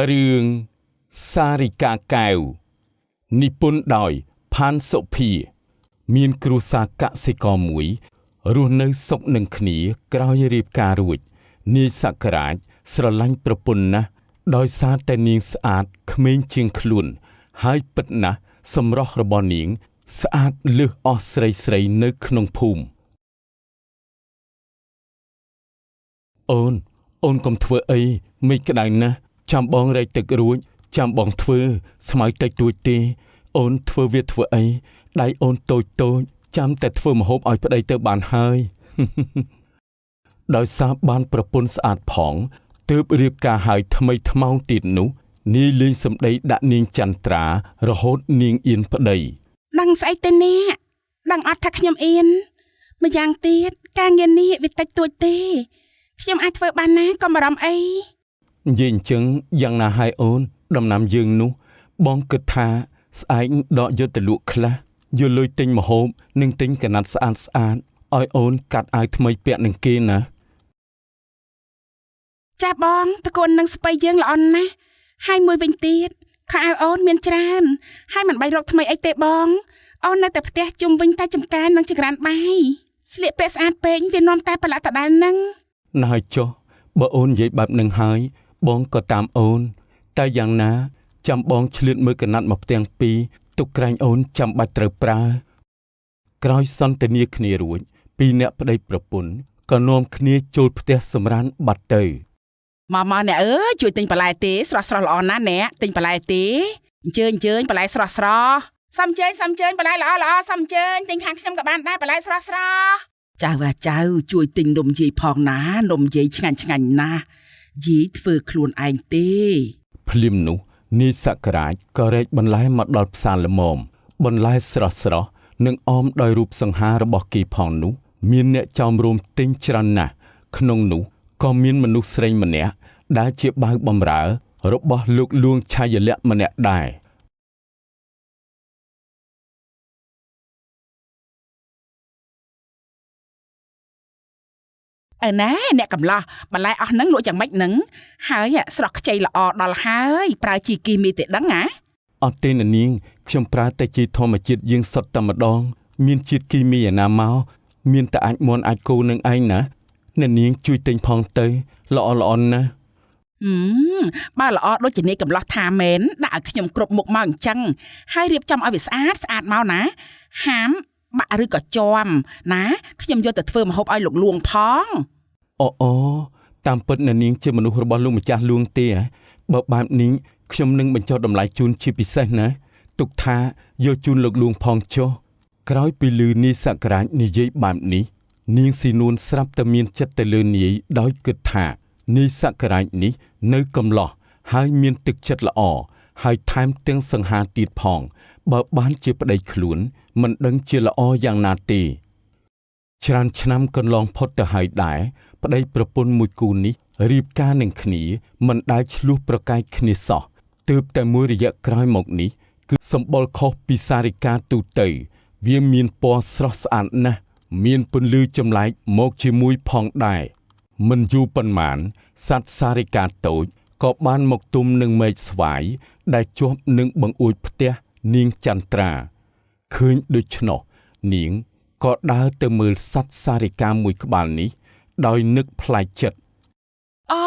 រឿងសារិកាកែវនិពន្ធដោយផាន់សុភាមានគ្រួសារកសិករមួយរស់នៅសុខនឹងគ្នាក្រោយរៀបការរួចនាយសក្ការៈស្រឡាញ់ប្រពន្ធណាស់ដោយសារតែនាងស្អាតក្មេងជាងខ្លួនហើយពិតណាស់សម្រស់របស់នាងស្អាតលើសអស់ស្រីនៅក្នុងភូមិអូនកុំធ្វើអីមិនក្តៅណាស់ចាំបងរែកទឹករួចចាំបងធ្វើស្មៅតិចតួចទេអូនធ្វើវាធ្វើអីដៃអូនតូចចាំតែធ្វើម្ហូបឲ្យប្តីទៅបានហើយដោយសារបានប្រពន្ធស្អាតផងទើបរៀបការហើយថ្មីថ្មោងទៀតនោះនាយលេងសម្ដីដាក់នាងចន្ទ្រារហូតនាងអៀនប្តីដឹងស្អីទេអ្នកដឹងអត់ថាខ្ញុំអៀនម្យ៉ាងទៀតការងារនេះវាតិចតួចទេខ្ញុំអាចធ្វើបានណាកុំបារម្ភអីនិយាយអញ្ចឹងយ៉ាងណាហើយអូនដំណាំយើងនោះបងគិតថាស្អែកដកយកទៅលក់ខ្លះយកលុយទិញម្ហូបនិងទិញកណាត់ស្អាតឲ្យអូនកាត់អាវថ្មីពាក់នឹងគេណាចាបងតកូននឹងស្បៃយើងល្អណាស់ហើយមួយវិញទៀតខោអាវអូនមានច្រើនហើយមិនបាច់រកថ្មីអីទេបងអូននៅតែផ្ទះជុំវិញតែចំការនឹងចង្ក្រានបាយស្លៀកពាក់ស្អាតពេកវានាំតែប្រឡាក់ដដែលនឹងណាស់ចុះបើអូននិយាយបែបនឹងហើយបងក៏តាមអូនតែយ៉ាងណាចាំបងឆ្លៀតមើលកណាត់មកផ្ទាំងពីរទុកក្រែងអូនចាំបាច់ត្រូវប្រើក្រោយសន្ទនាគ្នារួចពីរអ្នកប្តីប្រពន្ធក៏នាំគ្នាចូលផ្ទះសម្រានបាត់ទៅមកអ្នកអើយជួយទិញបន្លែទេស្រស់ល្អណាស់អ្នកទិញបន្លែទេអញ្ជើញបន្លែស្រស់សំជើញបន្លែល្អសំជើញទិញខាងខ្ញុំក៏បានដែរបន្លែស្រស់ចៅជួយទិញនំយាយផងណានំយាយឆ្ងាញ់ណាស់យាយធ្វើខ្លួនឯងទេភ្លាមនោះនាយសក្ការៈក៏រែកបន្លែមកដល់ផ្សារល្មមបន្លែស្រស់និងអមដោយរូបសង្ហារបស់គេផងនោះមានអ្នកចោមរោមទិញច្រើនណាស់ក្នុងនោះក៏មានមនុស្សស្រីម្នាក់ដែលជាបាវបម្រើរបស់លោកលួងឆាយលក្ខម្នាក់ដែរណាអ្នកកំឡោះបន្លែអស់ហ្នឹងលក់យ៉ាងម៉េចហ្នឹងហើយស្រស់ខ្ចីល្អដល់ហើយប្រើជីគីមីទេដឹងណាអត់ទេនាងខ្ញុំប្រើតែជីធម្មជាតិយើងសុទ្ធតែម្ដងមានជាតិគីមីឯណាមកមានតែអាចមន់អាចគោនឹងឯងណាអ្នកនាងជួយទិញផងទៅល្អណាស់បើល្អដូចជានេះកំឡោះថាមែនដាក់ឲ្យខ្ញុំគ្រប់មុខមកអញ្ចឹងហើយរៀបចំឲ្យវាស្អាតមកណាហាមបាក់ឬក៏ជាំណាខ្ញុំយកទៅធ្វើម្ហូបឲ្យលោកលួងផងអូតាមពិតអ្នកនាងជាមនុស្សរបស់លោកម្ចាស់លួងទេបើបែបនេះខ្ញុំនឹងបញ្ចុះតម្លៃជូនជាពិសេសណាទុកថាយកជូនលោកលួងផងចុះក្រោយពីឮនាយសក្ការៈនិយាយបែបនេះនាងស៊ីនួនស្រាប់តែមានចិត្តទៅលើនាយដោយគិតថានាយសក្ការៈនេះនៅកំឡោះហើយមានទឹកចិត្តល្អហើយថែមទាំងសង្ហាទៀតផងបើបានជាប្តីខ្លួនមិនដឹងជាល្អយ៉ាងណាទេច្រើនឆ្នាំកន្លងផុតទៅហើយដែរប្តីប្រពន្ធមួយគូនេះរៀបការនឹងគ្នាមិនដែលឆ្លោះប្រកែកគ្នាសោះទើបតែមួយរយៈក្រោយមកនេះគឺសម្បុរខុសពីសារិកាទូទៅវាមានពណ៌ស្រស់ស្អាតណាស់មានពន្លឺចម្លែកមកជាមួយផងដែរមិនយូរប៉ុន្មានសត្វសារិកាតូចក៏បានមកទុំនឹងមែកស្វាយដែលជាប់នឹងបង្អួចផ្ទះនាងចន្ទ្រាឃើញដូច្នោះនាងក៏ដើរទៅមើលសត្វសារិកាមួយក្បាលនេះដោយនឹកប្លែកចិត្តអូ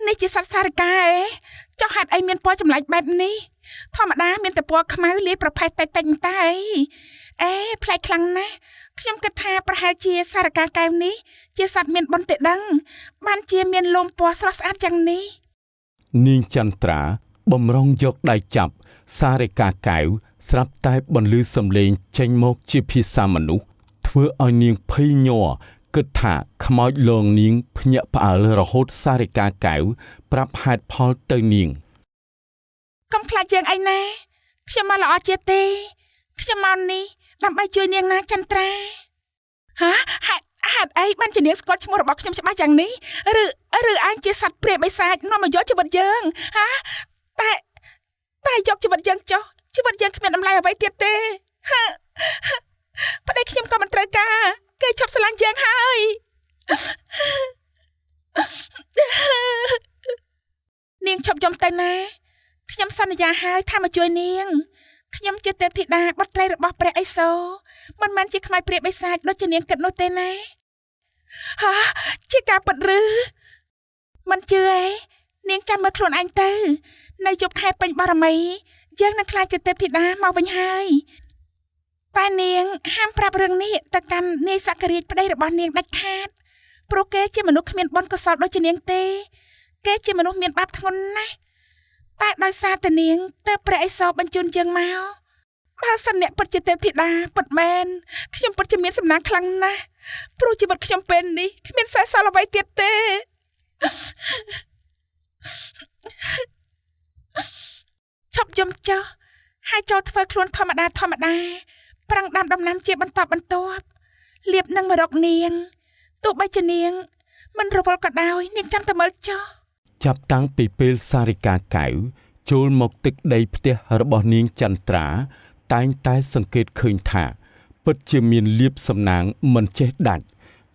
នេះជាសត្វសារិកាចុះហេតុអីមានពណ៌ចម្លែកបែបនេះធម្មតាមានតែពណ៌ខ្មៅលាយប្រផេះតិចតែប្លែកខ្លាំងណាស់ខ្ញុំគិតថាប្រហែលជាសារិកាកែវនេះជាសត្វមានបុណ្យទេដឹងបានជាមានលោមពណ៌ស្រស់ស្អាតយ៉ាងនេះនាងចន្ទ្រាបំរុងយកដៃចាប់សារិកាកែវស្រាប់តែបន្លឺសំឡេងចេញមកជាភាសាមនុស្សធ្វើឲ្យនាងភ័យញ័រគិតថាខ្មោចលងនាងភ្ញាក់ផ្អើលរហូតសារិកាកែវប្រាប់ហេតុផលទៅនាងកុំខ្លាចយើងអីណាខ្ញុំមកល្អជាទេខ្ញុំមកនេះដើម្បីជួយនាងណាចន្ទ្រាហេតុអីបានជានាងស្គាល់ឈ្មោះរបស់ខ្ញុំច្បាស់យ៉ាងនេះឬអញជាសត្វព្រាយបិសាចនាំមកយកជីវិតយើងតែយកជីវិតយើងចុះជីវិតយើងគ្មានតម្លៃអ្វីទៀតទេប្តីខ្ញុំក៏មិនត្រូវការគេឈប់ស្រឡាញ់យើងហើយ នាងឈប់យំទៅណាខ្ញុំសន្យាហើយថាមកជួយនាងខ្ញុំជាទេពធីតាបុត្រីរបស់ព្រះឥសូរមិនមែនជាខ្មៅព្រាយបិសាចដូចជានាងគិតនោះទេណាហាជាការពិតឬមិនជឿឯនាងចាំមើលខ្លួនឯងទៅនៅជប់ខែពេញបារមីយើងនឹងខ្លាចជាទេពធីតាមកវិញហើយតែនាងហាមប្រាប់រឿងនេះទៅកាន់នាយសក្តិរាជប្តីរបស់នាងដាច់ខាតព្រោះគេជាមនុស្សគ្មានបុណ្យកុសលដូចជានាងទេគេជាមនុស្សមានបាបធ្ងន់ណាស់តែដោយសារតែនាងទើបព្រះឥសូរបញ្ជូនយើងមកបើសិនអ្នកពិតជាទេពធីតាពិតមែនខ្ញុំពិតជាមានសំណាងខ្លាំងណាស់ព្រោះជីវិតខ្ញុំពេលនេះគ្មានសេះសល់អ្វីទៀតទេឈប់យំចុះហើយចូលធ្វើខ្លួនធម្មតាប្រាំងដាំដំណាំជាបន្តបន្ទាប់លៀបនឹងមករកនាងទោះបីជានាងមិនរវល់ក៏ដោយនាងចាំតែមើលចុះចាប់តាំងពីពេលសារិកាកៅចូលមកទឹកដីផ្ទះរបស់នាងចន្ទ្រាតែងតែសង្កេតឃើញថាពិតជាមានលៀបសំណាងមិនចេះដាច់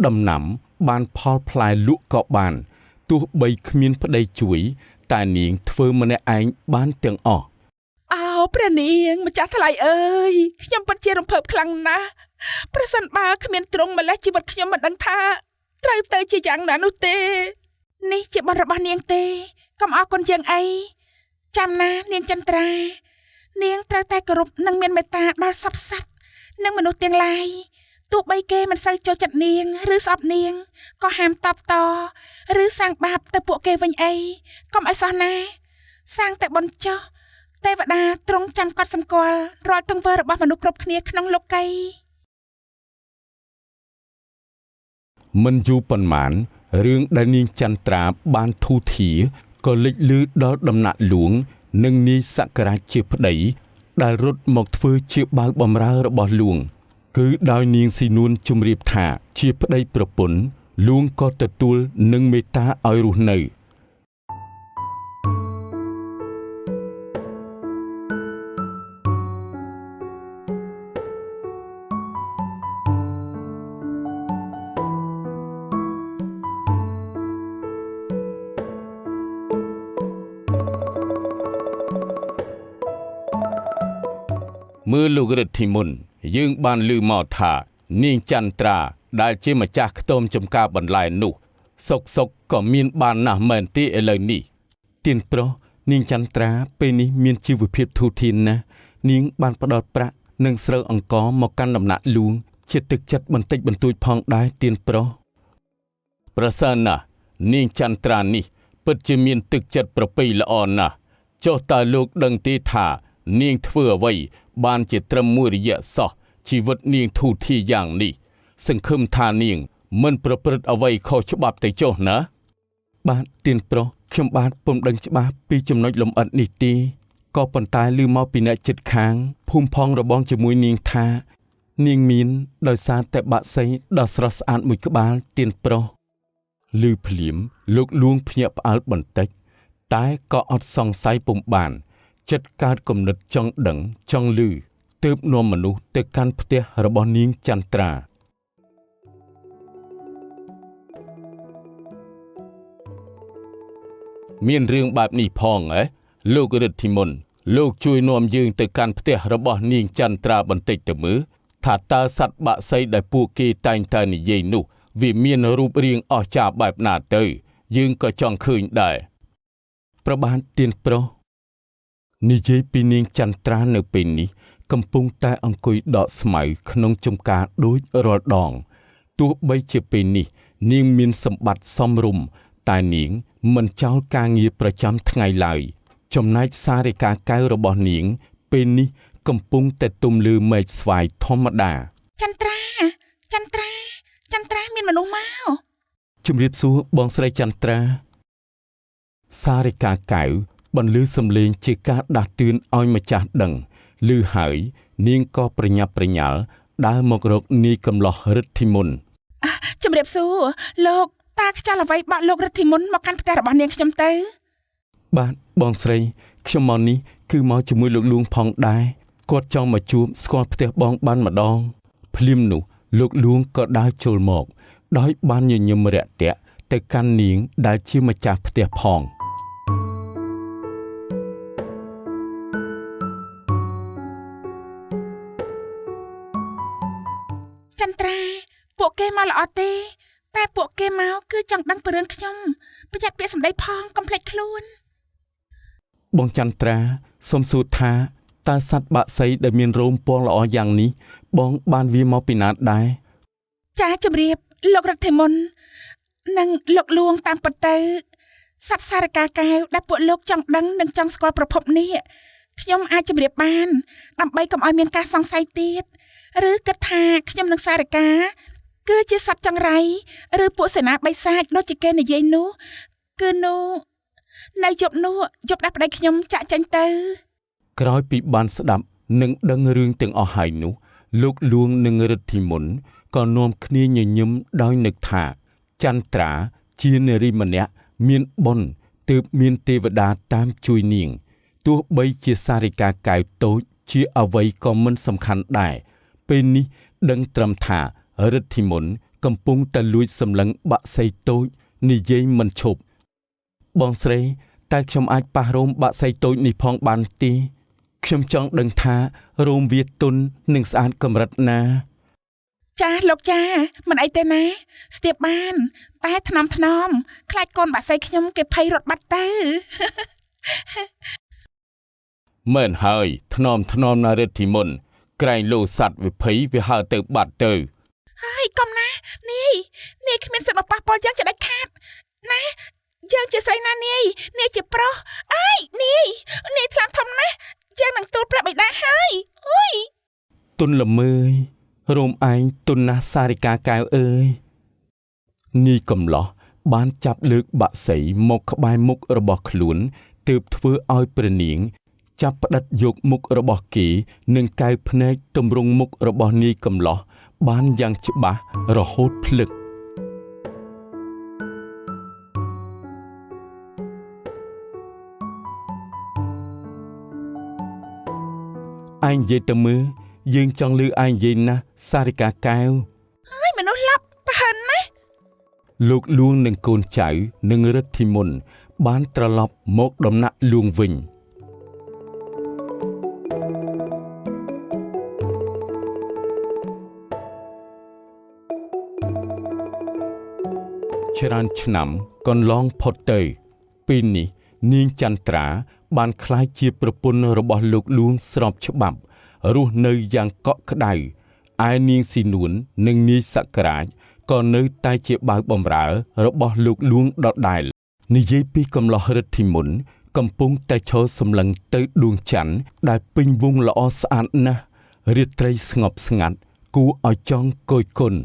ដំណាំបានផលផ្លែលក់ក៏បានទោះបីគ្មានប្តីជួយតែនាងធ្វើម្នាក់ឯងបានទាំងអស់អោព្រះនាងម្ចាស់ថ្លៃអើយខ្ញុំពិតជារំភើបខ្លាំងណាស់ប្រសិនបើគ្មានទ្រង់ម្លេះជីវិតខ្ញុំមិនដឹងថាត្រូវទៅជាយ៉ាងណានោះទេនេះជាបុណ្យរបស់នាងទេកុំអរគុណយើងអីចាំណានាងចន្ទ្រានាងត្រូវតែគោរពនិងមានមេត្តាដល់សពសត្វនិងមនុស្សទាំងឡាយទោះបីគេមិនសូវចូលចិត្តនាងឬស្អប់នាងក៏ហាមតបតឬសាងបាបទៅពួកគេវិញអីកុំឲ្យសោះណាសាងតែបុណ្យចុះទេវតាទ្រង់ចាំកត់សម្គាល់រាល់ទង្វើរបស់មនុស្សគ្រប់គ្នាក្នុងលោកីមិនយូរប៉ុន្មានរឿងដែលនាងចន្ទ្រាបានធូរធារក៏លេចលឺដល់ដំណាក់ហ្លួងនិងនាយសក្តិរាជជាប្តីដែលរត់មកធ្វើជាបាវបម្រើរបស់ហ្លួងគឺដោយនាងស៊ីនួនជម្រាបថាជាប្តីប្រពន្ធហ្លួងក៏ទទួលនឹងមេត្តាឲ្យរស់នៅមើលលោករិទ្ធិមន្តយើងបានឮមកថានាងចន្ទ្រាដែលជាម្ចាស់ខ្ទមចំការបន្លែនោះសុកក៏មានបានណាស់មែនទេឥឡូវនេះទៀនប្រុសនាងចន្ទ្រាពេលនេះមានជីវភាពធូរធារណាស់នាងបានផ្ដល់ប្រាក់និងស្រូវអង្ករមកកាន់ដំណាក់ហ្លួងជាទឹកចិត្តបន្តិចបន្តួចផងដែរទៀនប្រុសប្រសើរណាស់នាងចន្ទ្រានេះពិតជាមានទឹកចិត្តប្រពៃល្អណាស់ចុះតើលោកដឹងទេថានាងធ្វើអ្វីបានជាត្រឹមមួយរយៈសោះជីវិតនាងធូរធារយ៉ាងនេះសង្ឃឹមថានាងមិនប្រព្រឹត្តអ្វីខុសច្បាប់ទៅចុះណាបាទទៀនប្រុសខ្ញុំបាទពុំដឹងច្បាស់ពីចំណុចលម្អិតនេះទេក៏ប៉ុន្តែឮមកពីអ្នកជិតខាងភូមិផងរបងជាមួយនាងថានាងមានដោយសារតែបាក់សីដ៏ស្រស់ស្អាតមួយក្បាលទៀនប្រុសឮភ្លាមលោកលួងភ្ញាក់ផ្អើលបន្តិចតែក៏អត់សង្ស័យពុំបានចិត្តកើតគំនិតចង់ដឹងចង់ឮទើបនាំមនុស្សទៅកាន់ផ្ទះរបស់នាងចន្ទ្រាមានរឿងបែបនេះផងលោករិទ្ធិមន្តលោកជួយនាំយើងទៅកាន់ផ្ទះរបស់នាងចន្ទ្រាបន្តិចទៅមើលថាតើសត្វបក្សីដែលពួកគេតែងតែនិយាយនោះវាមានរូបរាងអស្ចារ្យបែបណាទៅយើងក៏ចង់ឃើញដែរប្របាទទៀនប្រុសនិយាយពីនាងចន្ទ្រានៅពេលនេះកំពុងតែអង្គុយដកស្មៅក្នុងចំការដូចរាល់ដងទោះបីជាពេលនេះនាងមានសម្បត្តិសមរម្យតែនាងមិនចោលការងារប្រចាំថ្ងៃឡើយចំណែកសារិកាកៅរបស់នាងពេលនេះកំពុងតែទុំលឺមេឃស្វាយធម្មតាចន្ទ្រាមានមនុស្សមកជំរាបសួរបងស្រីចន្ទ្រាសារិកាកៅបន្លឺសំឡេងជាការដាស់តឿនឲ្យម្ចាស់ដឹងឮហើយនាងក៏ប្រញាប់ប្រញាល់ដើរមករកនាយកំឡោះរិទ្ធិមន្តជំរាបសួរលោកតាខ្យល់អ្វីបាក់លោករិទ្ធិមន្តមកកាន់ផ្ទះរបស់នាងខ្ញុំទៅបាទបងស្រីខ្ញុំមកនេះគឺមកជាមួយលោកលួងផងដែរគាត់ចង់មកជួបស្គាល់ផ្ទះបងបានម្ដងភ្លាមនោះលោកលួងក៏ដើរចូលមកដោយបានញញឹមរាក់ទាក់ទៅកាន់នាងដែលជាម្ចាស់ផ្ទះផង ចន្ទ្រាពួកគេមកល្អទេតែពួកគេមកគឺចង់ដឹងពីរឿងខ្ញុំប្រយ័ត្នពាក្យសម្ដីផងកុំភ្លេចខ្លួន បងចន្ទ្រាសូមសួរថាតើសត្វបក្សីដែលមានរោមពណ៌ល្អយ៉ាងនេះបងបានវាមកពីណាដែរ ចាជំរាបលោករថិមុននិងលោកលួងតាមពិតទៅសត្វសារកាកែវដែលពួកលោកចង់ដឹងនិងចង់ស្គាល់ប្រភពនេះខ្ញុំអាចជំរាបបានដើម្បីកុំឲ្យមានការសង្ស័យទៀតឬគិតថាខ្ញុំនិងសារកាគឺជាសត្វចង្រៃឬពួកសេនាបិសាចដូចជាគេនិយាយនោះគឺនោះនៅយប់នោះយប់ដែលប្តីខ្ញុំចាក់ចេញទៅ ក្រោយពីបានស្ដាប់និងដឹងរឿងទាំងអស់ហើយនោះលោកលួងនិងរិទ្ធិមន្តក៏នាំគ្នាញញឹមដោយនឹកថាចន្ទ្រាជានារីម្នាក់មានបុណ្យទើបមានទេវតាតាមជួយនាងទោះបីជាសារិកាកែវតូចជាអ្វីក៏មិនសំខាន់ដែរពេលនេះដឹងត្រឹមថារិទ្ធិមន្តកំពុងតែលួចសម្លឹងបក្សីតូចនិយាយមិនឈប់បងស្រីតែខ្ញុំអាចប៉ះរោមបក្សីតូចនេះផងបានទេខ្ញុំចង់ដឹងថារោមវាទន់និងស្អាតកម្រិតណា ចាលោកចាមិនអីទេណាស្ទាបបានតែថ្នមខ្លាចកូនបាក់សីខ្ញុំគេភ័យរត់បាត់ទៅ មែនហើយថ្នមណារិទ្ធិមន្តក្រែងលោសัตว์វិភ័យវាហើរទៅបាត់ទៅ ហើយកុំណានាយគ្មានសិទ្ធិមកប៉ះពាល់យើងជាដាច់ខាតណាយើងជាស្រីណានាយជាប្រុសអើយនាយថ្លាមធំណាស់យើងនឹងទូលព្រះបិតាហើយអុយ ទុនល្មើយរោមឯងទុនណាស់សារិកាកែវអើយនីកំឡោះបានចាប់លើកបក្សីមកក្បែរមុខរបស់ខ្លួនទើបធ្វើឲ្យព្រះនាងចាប់ផ្ដិតយកមុខរបស់គេនិងកែវភ្នែកទម្រង់មុខរបស់នីកំឡោះបានយ៉ាងច្បាស់រហូតភ្លឹកឯងនិយាយទៅមើលយើងចង់លឺឯងនិយាយណាស់សារិកាកែវ ហើយមនុស្សឡប់ប្រហែលណា លោកលួងនិងកូនចៅនិងរិទ្ធិមន្តបានត្រឡប់មកដំណាក់លួងវិញច្រើនឆ្នាំកន្លងផុតទៅពេលនេះនាងចន្ទ្រាបានក្លាយជាប្រពន្ធរបស់លោកលួងស្របច្បាប់រស់នៅយ៉ាងកក់ក្ដៅឯនាងស៊ីនួននិងនាយសក្ការៈក៏នៅតែជាបាវបំរើរបស់លោកលួងដដែលនិយាយពីកំឡោះរិទ្ធិមន្តកំពុងតែឈរសម្លឹងទៅដួងច័ន្ទដែលពេញវងល្អស្អាតណាស់រាត្រីស្ងប់ស្ងាត់គួរឲ្យចង់គយគន់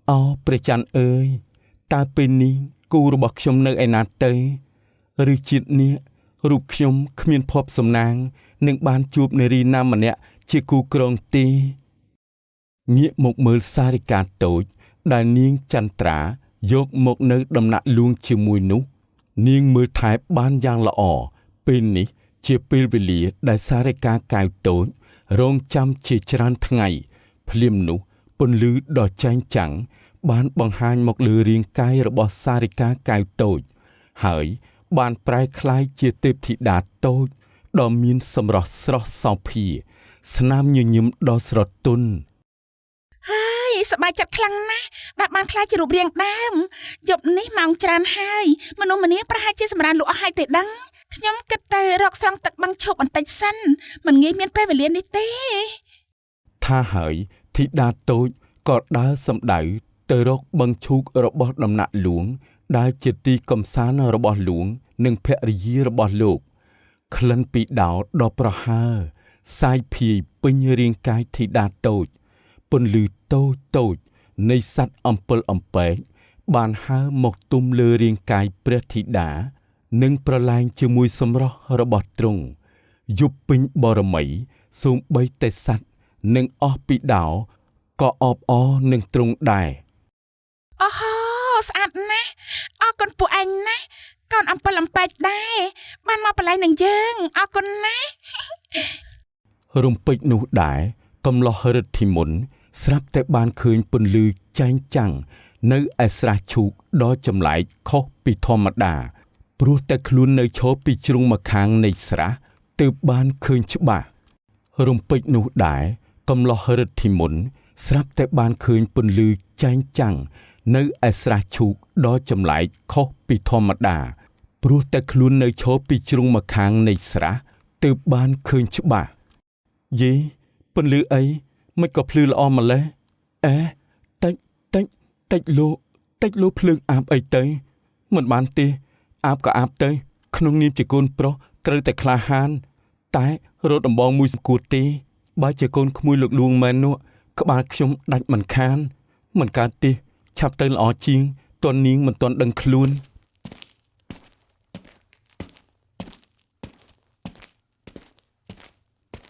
អោព្រះច័ន្ទអើយតើពេលនេះគូរបស់ខ្ញុំនៅឯណាទៅឬជាតិនេះរូបខ្ញុំគ្មានភ័ព្វសំណាងនឹងបានជួបនារីណាម្នាក់ជាគូក្រងទេងាកមកមើលសារិកាតូចដែលនាងចន្ទ្រាយកមកនៅដំណាក់លួងជាមួយនោះនាងមើលថែបានយ៉ាងល្អពេលនេះជាពេលវេលាដែលសារិកាកែវតូចរងចាំជាច្រើនថ្ងៃភ្លាមនោះពន្លឺដ៏ចែងចាំងបានបង្ហាញមកលើរាងកាយរបស់សារិកាកែវតូចហើយបានប្រែក្លាយជាទេពធីតាតូចដ៏មានសម្រស់ស្រស់សោភាស្នាមញញឹមដ៏ស្រទន់ ហើយសប្បាយចិត្តខ្លាំងណាស់ដែលបានខ្លាចជារូបរាងដើមយប់នេះម៉ោងច្រើនហើយមនុស្សម្នាប្រហែលជាសម្រានលក់អស់ហើយទេដឹងខ្ញុំគិតទៅរកស្រង់ទឹកបឹងឈប់បន្តិចសិនមិនងាយមានពេលវេលានេះទេ ថាហើយធីតាតូចក៏ដើរសម្ដៅទៅរកបឹងឈូករបស់ដំណាក់លួងដែលជាទីកំសាន្តរបស់លួងនិងភរិយារបស់លោកក្លិនពីដោតដ៏ប្រហើរសាយភាយពេញរាងកាយធីតាតូចពន្លឺតូចនៃសត្វអំពិលអំពែកបានហើរមកទុំលើរាងកាយព្រះធីតានិងប្រឡែងជាមួយសម្រស់របស់ទ្រង់យប់ពេញបរមីសូម្បីតែសត្វនិងអស់ពីដោក៏អបអរនឹងទ្រង់ដែរ អូហូស្អាតណាស់អរគុណពួកឯងណាស់កូនអំពិលអំបែកដែរបានមកបន្លែងនឹងយើងអរគុណណាស់ រំពេចនោះដែរកំឡោះរិទ្ធិមន្តស្រាប់តែបានឃើញពន្លឺចែងចាំងនៅឯស្រះឈូកដ៏ចម្លែកខុសពីធម្មតាព្រោះតែខ្លួននៅឈរពីជ្រុងម្ខាងនៃស្រះទើបបានឃើញច្បាស់រំពេចនោះដែរ កំឡោះរឹតធីមុនស្រាប់តែបានឃើញពន្លឺចែងចាំងនៅឯស្រះឈូកដ៏ចម្លែកខុសពីធម្មតាព្រោះតែខ្លួននៅឈរពីជ្រុងម្ខាងនៃស្រះទើបបានឃើញច្បាស់យេពន្លឺអីមិនក៏ភ្លឺល្អម្ល៉េះអេតិចលោភ្លើងអាបអីទៅមិនបានទេអាបក៏អាបទៅក្នុងនាមជាកូនប្រុសត្រូវតែក្លាហានតែរត់ដំបងមួយសង្កួតទេបើជាកូនក្មួយលោកលួងមែននោះក្បាលខ្ញុំដាច់មិនខានមិនកើតទេឆាប់ទៅល្អជាងតននាងមិនទាន់ដឹងខ្លួន